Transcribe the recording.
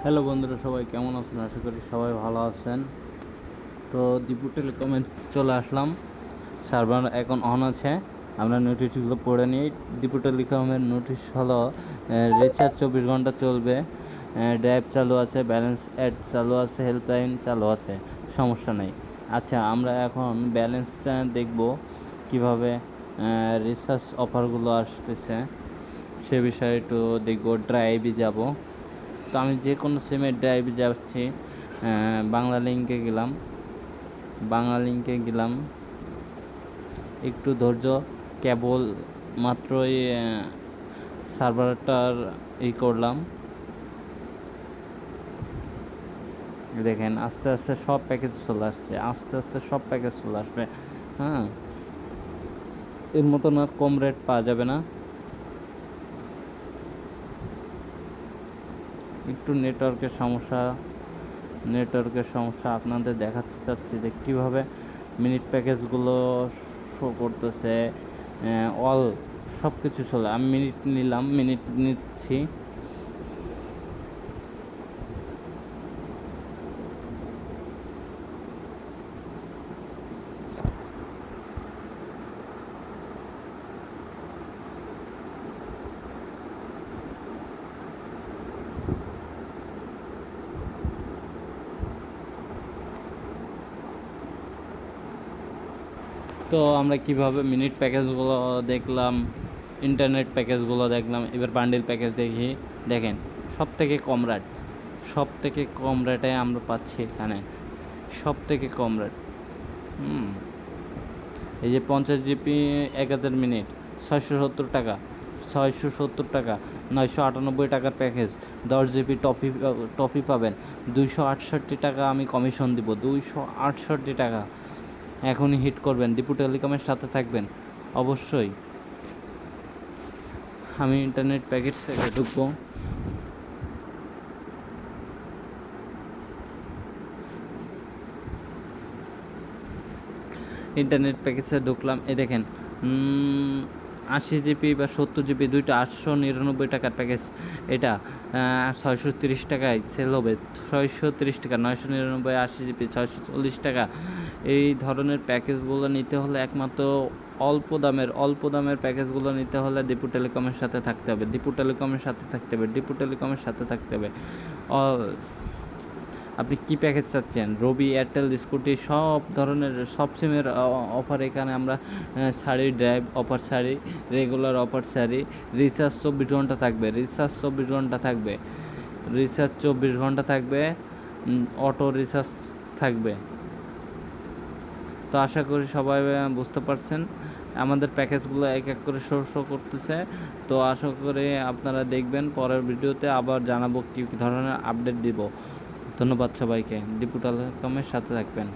Hello বন্ধুরা, সবাই কেমন আছেন? আশা করি সবাই ভালো আছেন। তো দীপু টেলিকমে চলে আসলাম। সার্ভার এখন অন আছে। আমরা নোটিশগুলো পড়ে নিই। দীপু টেলিকমের নোটিশ হলো রিচার্জ 24 ঘন্টা চলবে, ড্রাইভ চালু আছে, ব্যালেন্স অ্যাড চালু আছে, হেল্পলাইন চালু আছে, সমস্যা নেই। আচ্ছা, আমরা এখন ব্যালেন্সটা দেখব কিভাবে রিচার্জ অফারগুলো আসতেছে সে বিষয়ে একটু দেখব। ড্রাইভে যাব। তো আমি যে কোনো সিমের ড্রাইভে যাচ্ছি। বাংলা লিঙ্কে গেলাম। একটু ধৈর্য, কেবল মাত্রই সার্ভারটার করলাম। দেখেন আস্তে আস্তে সব প্যাকেজ চলে আসছে, আসবে। হ্যাঁ, এর মতন আর কম রেট পাওয়া যাবে না। একটু নেটওয়ার্কের সমস্যা আপনাদের দেখাতে চাচ্ছি যে কীভাবে মিনিট প্যাকেজগুলো শো করতেছে। অল সব কিছু চলে। আমি মিনিট নিচ্ছি। তো আমরা কিভাবে মিনিট প্যাকেজগুলো দেখলাম, ইন্টারনেট প্যাকেজগুলো দেখলাম, এবার বান্ডেল প্যাকেজ দেখি। দেখেন সব থেকে কম রেটে আমরা পাচ্ছি এখানে, সব থেকে কম রেট। এই যে 50 জিবি 1000 মিনিট 670 টাকা, 670 টাকা, 998 টাকার প্যাকেজ। 10 জিবি টপি পাবেন 268 টাকা। আমি কমিশন দিব 268 টাকা। এখনই হিট করবেন, দীপু টেলিকমের সাথে থাকবেন অবশ্যই। আমি ইন্টারনেট প্যাকেজ থেকে ঢুকবো। ইন্টারনেট প্যাকেজে ঢুকলাম। এই দেখেন 80 জিবি বা 70 জিবি দুইটা 899 টাকার প্যাকেজ। এটা 630 টাকায় সেল হবে। 630 টাকা, 999, 80 জিবি 640 টাকা। এই ধরনের প্যাকেজগুলো নিতে হলে একমাত্র অল্প দামের প্যাকেজগুলো নিতে হলে দীপু টেলিকমের সাথে থাকতে হবে। দীপু টেলিকমের সাথে থাকতে হবে। আপনি কি প্যাকেজ চাচ্ছেন? রবি, এয়ারটেল, স্কুটি সব ধরনের সব সিমের অফার এখানে আমরা ছাড়ি। ড্রাইভ অফার ছাড়ি, রেগুলার অফার ছাড়ি। রিচার্জ 24 ঘন্টা থাকবে। অটো রিচার্জ থাকবে। তো আশা করি সবাই বুঝতে পারছেন। আমাদের প্যাকেজগুলো এক এক করে শো করতেছে। তো আশা করি আপনারা দেখবেন। পরের ভিডিওতে আবার জানাবো কী ধরনের আপডেট দিব। ধন্যবাদ সবাইকে। দীপু টেলিকমের সাথে থাকবেন।